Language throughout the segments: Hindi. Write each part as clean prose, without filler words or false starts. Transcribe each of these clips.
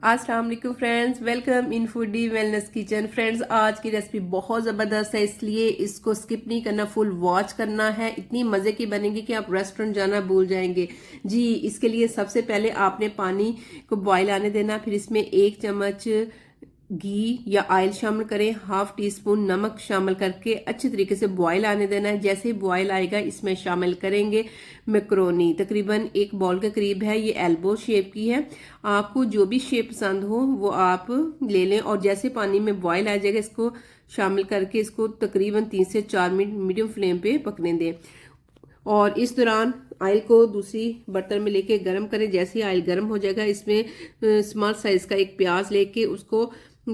अस्सलाम वालेकुम friends, welcome in foodie wellness kitchen. Friends, आज की रेसिपी बहुत ज़बरदस्त है, इसलिए इसको स्किप नहीं करना, फुल वॉच करना है। इतनी मज़े की बनेगी कि आप रेस्टोरेंट जाना भूल जाएंगे। जी, इसके लिए सबसे पहले आपने पानी को बॉयल आने देना, फिर इसमें 1 चम्मच घी या ऑयल शामिल करें, हाफ टी स्पून नमक शामिल करके अच्छी तरीके से बॉयल आने देना है। जैसे ही बॉयल आएगा इसमें शामिल करेंगे मैक्रोनी, तकरीबन 1 बॉल के करीब है। ये एल्बो शेप की है, आपको जो भी शेप पसंद हो वो आप ले लें। और जैसे पानी में बॉयल आ जाएगा इसको शामिल करके इसको तकरीबन 3 से 4 मिनट मीडियम फ्लेम पे पकने दें। और इस दौरान ऑयल को दूसरी बर्तन में लेके गरम करें। जैसे ही ऑयल गरम हो जाएगा इसमें स्मॉल साइज का एक प्याज लेके उसको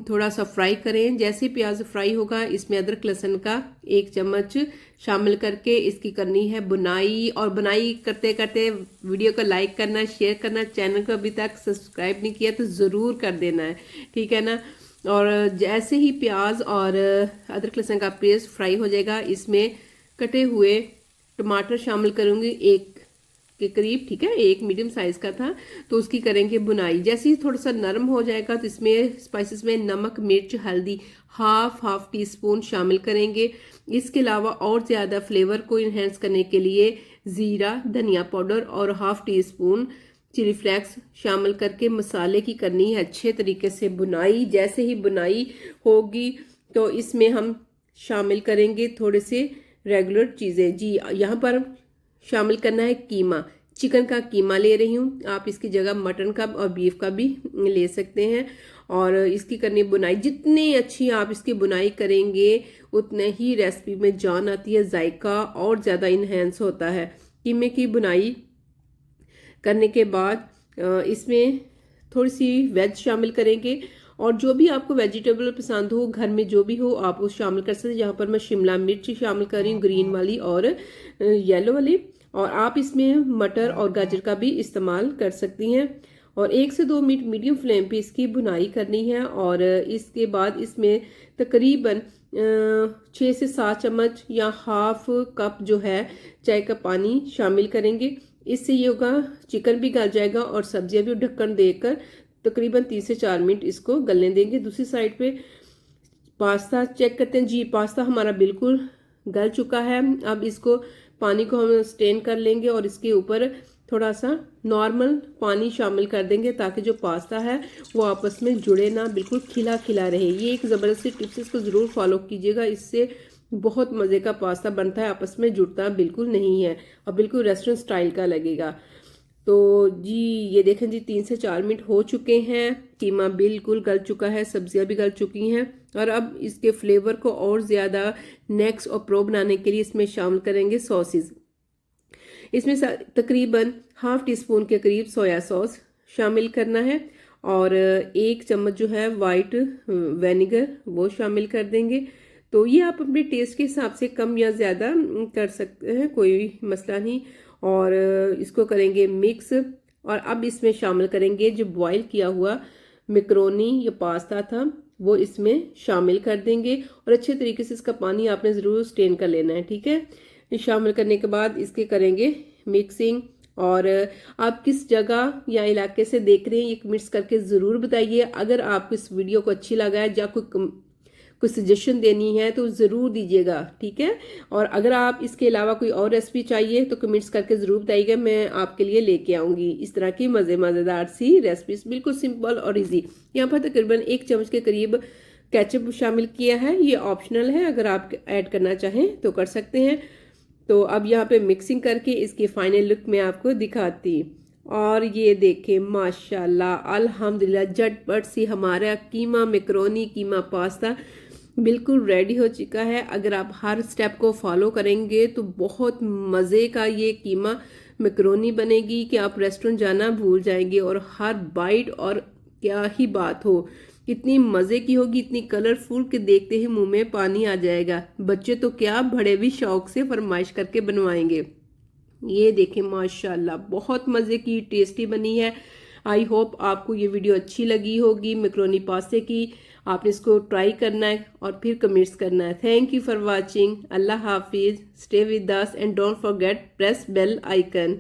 थोड़ा सा फ्राई करें। जैसे ही प्याज फ्राई होगा इसमें अदरक लहसुन का 1 चम्मच शामिल करके इसकी करनी है बुनाई। और बुनाई करते करते वीडियो को लाइक करना, शेयर करना, चैनल को अभी तक सब्सक्राइब नहीं किया तो ज़रूर कर देना है, ठीक है ना। और जैसे ही प्याज और अदरक लहसुन का पेस्ट फ्राई हो जाएगा इसमें कटे हुए टमाटर शामिल करूंगी 1 के करीब, ठीक है, 1 मीडियम साइज का था। तो उसकी करेंगे बुनाई। जैसे ही थोड़ा सा नरम हो जाएगा तो इसमें स्पाइसेस में नमक, मिर्च, हल्दी हाफ टी स्पून शामिल करेंगे। इसके अलावा और ज़्यादा फ्लेवर को इन्हेंस करने के लिए ज़ीरा, धनिया पाउडर और half teaspoon chilli flakes शामिल करके मसाले की करनी है अच्छे तरीके से बुनाई। जैसे ही बुनाई होगी तो इसमें हम शामिल करेंगे थोड़े से रेगुलर चीज़ें। जी, यहाँ पर शामिल करना है कीमा, चिकन का कीमा ले रही हूँ। आप इसकी जगह मटन का और बीफ का भी ले सकते हैं। और इसकी करनी बुनाई, जितनी अच्छी आप इसकी बुनाई करेंगे उतने ही रेसिपी में जान आती है, जायका और ज़्यादा इन्हेंस होता है। कीमे की बुनाई करने के बाद इसमें थोड़ी सी वेज शामिल करेंगे। और जो भी आपको वेजिटेबल पसंद हो, घर में जो भी हो आप वो शामिल कर सकते हैं। यहाँ पर मैं शिमला मिर्च शामिल कर रही हूँ, ग्रीन वाली और येलो वाली। और आप इसमें मटर और गाजर का भी इस्तेमाल कर सकती हैं। और 1 से 2 मिनट मीडियम फ्लेम पे इसकी बुनाई करनी है। और इसके बाद इसमें तकरीबन 6 से 7 चम्मच या हाफ कप जो है चाय का पानी शामिल करेंगे। इससे ये होगा चिकन भी गल जाएगा और सब्जियां भी ढक्कन देकर तकरीबन 3 से 4 मिनट इसको गलने देंगे। दूसरी साइड पे पास्ता चेक करते हैं। जी, पास्ता हमारा बिल्कुल गल चुका है। अब इसको पानी को हम स्टेन कर लेंगे और इसके ऊपर थोड़ा सा नॉर्मल पानी शामिल कर देंगे ताकि जो पास्ता है वो आपस में जुड़े ना, बिल्कुल खिला खिला रहे। ये एक ज़बरदस्त सी टिप्स, इसको ज़रूर फॉलो कीजिएगा, इससे बहुत मज़े का पास्ता बनता है, आपस में जुड़ता बिल्कुल नहीं है और बिल्कुल रेस्टोरेंट स्टाइल का लगेगा। तो जी ये देखें जी, 3 से 4 मिनट हो चुके हैं, कीमा बिल्कुल गल चुका है, सब्जियां भी गल चुकी हैं। और अब इसके फ्लेवर को और ज़्यादा नेक्स्ट और प्रो बनाने के लिए इसमें शामिल करेंगे सॉसेस। इसमें तकरीबन हाफ टी स्पून के करीब सोया सॉस शामिल करना है। और 1 चम्मच जो है वाइट विनेगर वो शामिल कर देंगे। तो ये आप अपने टेस्ट के हिसाब से कम या ज़्यादा कर सकते हैं, कोई मसला नहीं। और इसको करेंगे मिक्स। और अब इसमें शामिल करेंगे जो बॉईल किया हुआ मैक्रोनी या पास्ता था वो इसमें शामिल कर देंगे। और अच्छे तरीके से इसका पानी आपने ज़रूर स्टेन कर लेना है, ठीक है। शामिल करने के बाद इसके करेंगे मिक्सिंग। और आप किस जगह या इलाके से देख रहे हैं ये मिक्स करके ज़रूर बताइए। अगर आपको इस वीडियो को अच्छी लगा है या कोई सजेशन देनी है तो ज़रूर दीजिएगा, ठीक है। और अगर आप इसके अलावा कोई और रेसिपी चाहिए तो कमेंट्स करके ज़रूर बताइएगा, मैं आपके लिए लेके आऊँगी इस तरह की मज़ेदार सी रेसिपीज, बिल्कुल सिंपल और इजी। यहाँ पर तकरीबन 1 चम्मच के करीब केचप शामिल किया है, ये ऑप्शनल है, अगर आप ऐड करना चाहें तो कर सकते हैं। तो अब यहाँ पे मिक्सिंग करके इसकी फाइनल लुक मैं आपको दिखाती। और ये देखें माशाल्लाह अल्हम्दुलिल्लाह, झटपट सी हमारा कीमा मैक्रोनी कीमा पास्ता बिल्कुल रेडी हो चुका है। अगर आप हर स्टेप को फॉलो करेंगे तो बहुत मज़े का ये कीमा मैक्रोनी बनेगी कि आप रेस्टोरेंट जाना भूल जाएंगे। और हर बाइट और क्या ही बात हो, इतनी मज़े की होगी, इतनी कलरफुल कि देखते ही मुंह में पानी आ जाएगा। बच्चे तो क्या, बड़े भी शौक से फरमाइश करके बनवाएंगे। ये देखें माशाल्लाह बहुत मज़े की टेस्टी बनी है। आई होप आपको ये वीडियो अच्छी लगी होगी मैक्रोनी पास्ते की। आपने इसको ट्राई करना है और फिर कमेंट्स करना है। Thank you for watching. अल्लाह हाफिज़। Stay with us and don't forget press bell icon.